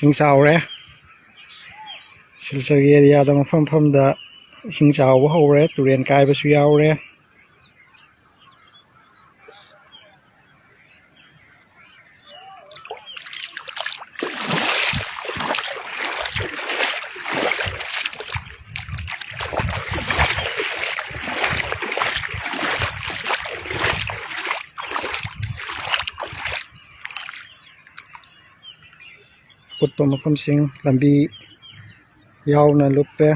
Ising chawre Silsari area da mafam da ising chawba hore turian kaiba su yaure Putpa mafam sing lambi yauna luppe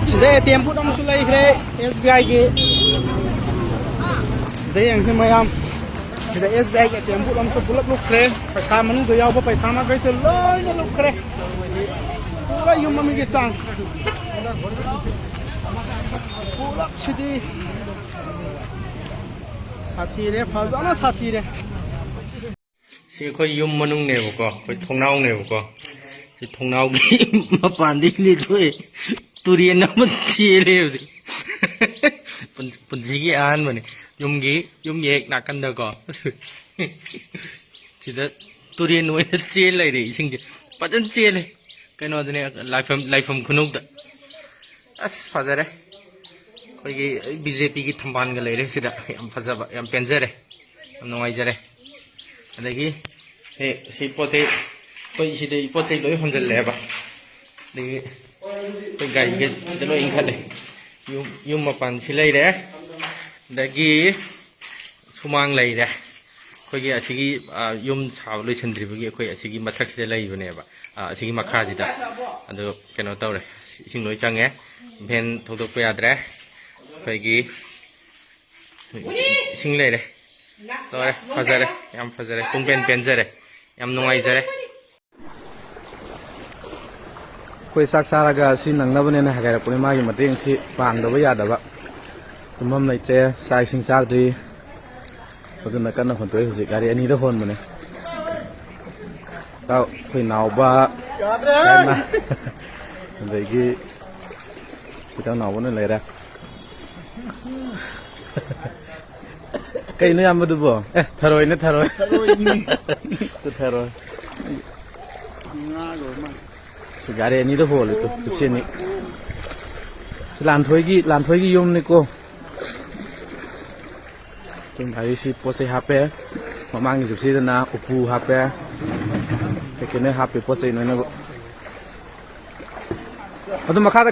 Today ATM put on sulai kre SBI ke day ang simayam the SBI ke ATM put on so bulak luk kre paisa manu do yaw ba paisa ma kaise loi na luk kre pura yum mami ke sang bulak chidi sathi re phajana sathi re si khoi yum manung ne ko khoi thongnau ne ko si thongnau gi mapan dik li thoi turian na man chele punji gi an mane yum yek na kan da ko sida turian noi na chel lai re sing je pajan chele kaino dane laifam khunuk da as fajare khoi gi BJP gi thamban ga lai re sida yam fajaba yam penjare yam nongai jare adagi he si pote koi sida pote loi honjal leba dagi koi gai ge sida loi inkhale yum mapan silai re dagi sumang lai re koi gi asigi yum chaw loi chandri bagi koi asigi mathak sida lai bane ba asigi makha sida ado keno tawre sing loi change ben thokdok pa yadre koi gi sing lai re Rồi, fazare, em fazare, tung pen jare, em nungai jare. Koi sak saraga si nang na bane na hagara puni magi mateng si pang da ba ya da ba tumam lai tre sai sing sak dri oduna kan na hon toi huji gari ani da hon bane tao koi naw ba na dai gi kita naw bane lai ra Kay no yam do bo tharoi ne tharoi to tharoi nga go ma sigare ni do hol to tupse ni lan thoi gi yum ni ko tum bhai si pose hape mamang gi tupse na upu hape ke ne hape pose no na go adu makha da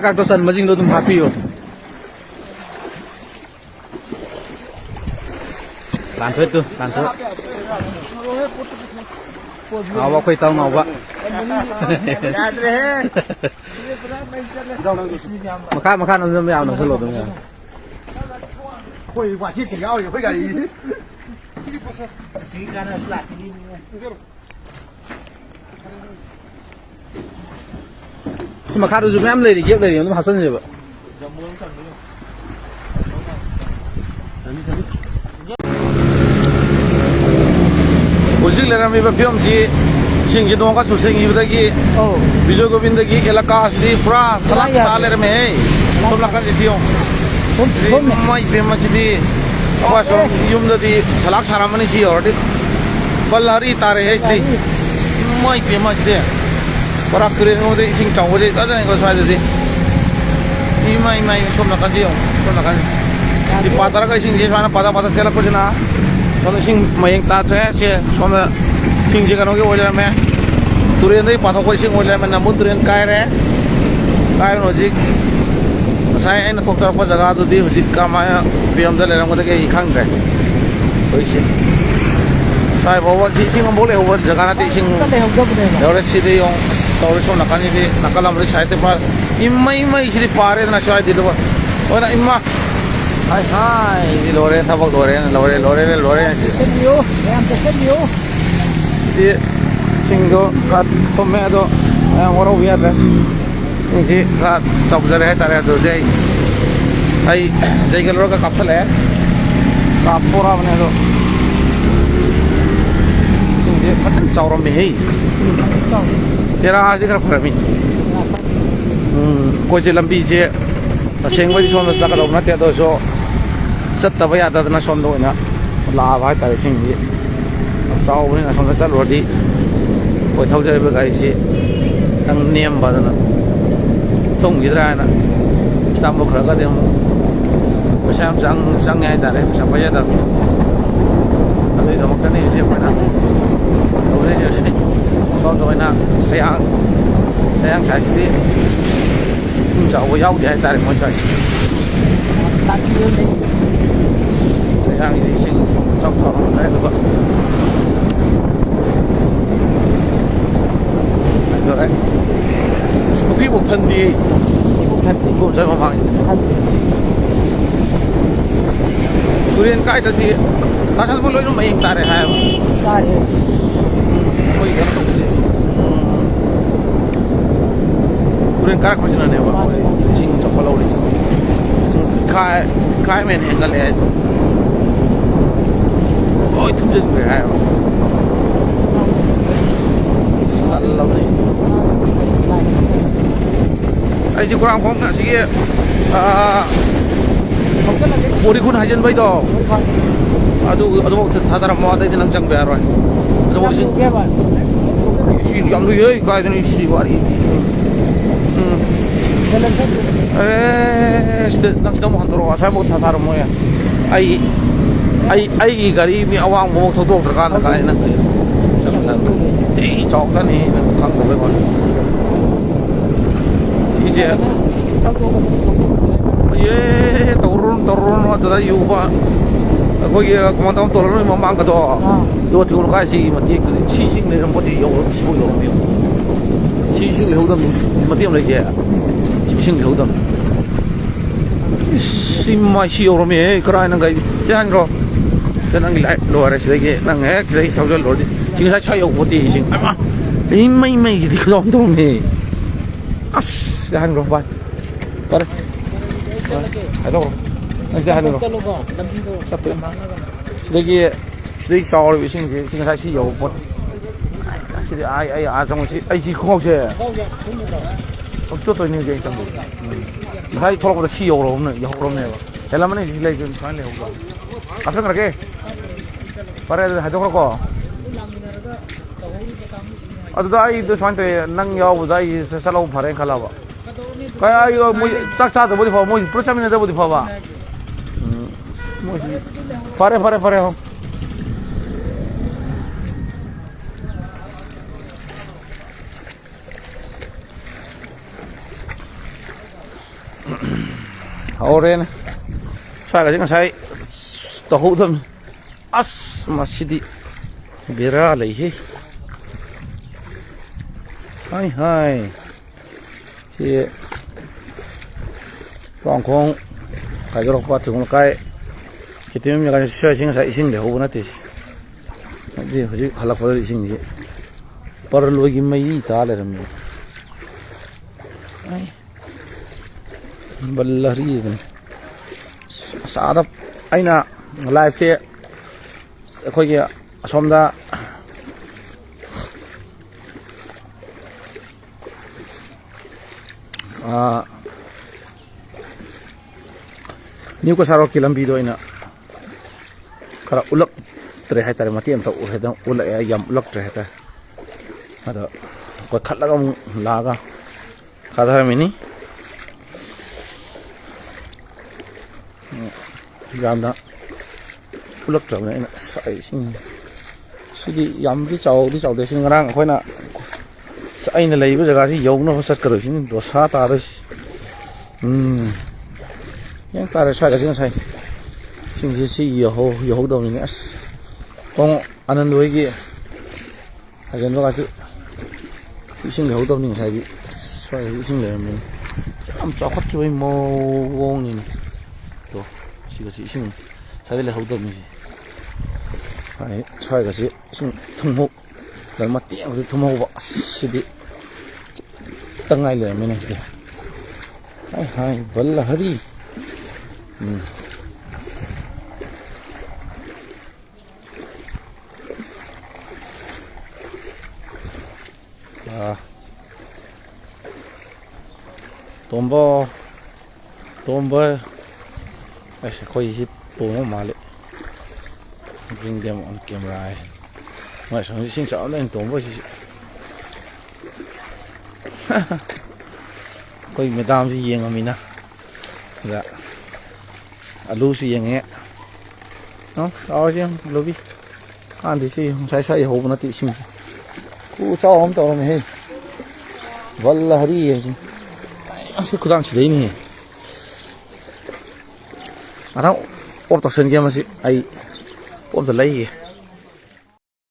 ka to san majing do tum happy yo Lan thôi tu, lan thôi. Awak kau tahu awak. Makan nasi macam nasi lodeh ni. Koi wajib tinggal ya, koi kali. Si makan tu cuma ambil dia dari, itu hasil je, Pak. Ujung lerang iba film si sing jidong ka susing iba lagi. Bijo Govinda ki elaka asli pura salak saler me hey. Tum lakan isiong. Mai film jadi apa so yum jadi salak saramani si ordi. Balari tare hey sih. Mai film jadi. Parak keren ngode sing caw jadi ada yang kau suai jadi. Mai tum lakan isiong. Tum lakan. Di patara ka sing jadi mana pada selak ko jena. Soalnya sing mayang tatre sih, soalnya sing jika nongki oleh me, turian itu patok kau sing oleh me namun turian kaya nojik, saya ini dokter apa jaga tu di nojik kamaya biam dalam orang kata ikan deh, kau sih, saya bawa sing boleh bawa jaga nanti sing, orang sih dia yang tahu so nakan ini nakalam dari saya tu par, imma sih di pare tu nak saya di luar, orang imma Hai, di lore tabak lore sih. Senyo, yang senyo. Di singgo kat tomato yang orang biar deh. 이제 가 썩저래 따라 도저히 아이 저기로 가 갑살래 까포라면서 이제 같은 짜오롬이 해 얘랑 아직 그렇다면 कोई लंबी जे असेंग बड़ी सोम तक दो ना ते दो जो सत्ता बया दा ना सोम दो ना लाभ है तारे सिंह जी चाव बनी ना सोम चल रोडी कोई थौ जे बे गाई से तंग नियम बादना थोंग गिदरा ना स्टाम बो खरा का दे मो पशाम संग संग है तारे पशाम बया दा अबे तो मक्का नहीं जे पना तो रे जो से सोम दो ना सयां छाई से चाव याव दे तारे मो छाई सयां इदि सिंग चाव चाव ना तो 그래? 거기 못한디 그거 잘못 망 우리는 까이더디 다시 한번 로이는 많이 따래 하요 따래 거기 가는 거 보지 우리는 까락 거지는 안 해봐 신 쪽팔로 우리 카이면 행갈래 어이 틈전 그래 하요 살라우네 ai chỉ có không cả sĩ body kun hajan bay to adu một thà thà mua đây thì năng chẳng bè rồi adu một xin yam lui ấy cái này xì quá đi năng chỉ một hàng rồi sao một thà thà mua ya ai gari mi awang một thâu đốt ra cái năng chẳng là đi chọc cái này năng khăng rồi vậy 이제 예 떠오르는 왔다 이거봐 거기 그만큼 떠오르는 뭐 망가도 요 뒤로 가시 뭐 뒤에 그 시식 내는 뭐지 요 15요 시식 내우던 뭐 때문에 이제 시식 내우던 심마 시오로미 그러는 거 이제 한거 저는 게 로아래 저게 난에 그래 저절 로디 지금 사 차요 못 뒤신 아마 이마이마 이게 그런 도미 아스 한 거 봐. 그래. 해도. 이제 하는 거. sắp tới. Đây sau rồi xin sai xí dầu một. Xí ai trong ai xí không chứ. Không chút tôi như vậy chẳng được. Hay thôi là xí dầu rồi dầu rồi này. Thế là mình đi lấy cái phải lấy rồi. 앞서 그렇게. 말해 해도 그렇고. 아도 이 저한테 낭여보다 이 살라고 바래 갈라봐. 그야 이거 뭐 짝짝도 어디 봐. 뭐 프로차민에 어디 봐 봐. 뭐 바래. 오래네. 사가 지금 사이 또 호든 아스 마시디 비라레히 하이 thì còn không cái đó qua thì cũng cái tìm những cái sửa chữa sai sinh để hỗ trợ thì gì hồi hαλ아 버리 sinh gì 버를 로기 mấy ta lại làm balari 사다 아이나 라이프에 거기 somda New Kasaro Kilambido in a Kara Ulak Trehata Matiam to Uhedan Ula Yam Ulak Trehata. What Katlagam Laga Kadaramini Yamda Ulak Travel in a sizing City Yam this audition around when I in the labor the guy Yona was a correction was hot others. Yang ta sai cái sai sinh si yo đâu này con anh nuôi kia hay cái nó cái sinh yo đâu này sai đi sai sinhเลยmình am cho phát chơi mô vong này to chỉ có sinh sai là hậu đâu này phải sai cái sinh thông hậu rồi mà tiện cái thông hậu vậy đi tăng ngayเลยmình này hai balla hari tombo ai sẽ coi gì tombo mà lệ bring them on camera mà sáng sinh sợ lên tombo gì coi madam gì yên mình à dạ alu gì yên nghe nó sao chứ lobby ăn thì chứ không sai hộp nó tự sinh cú sao không tao mày valla hari chứ sẽ cứ đang chỉ đấy nè à đâu ốp tao sơn kia mà gì ai ốp tao lấy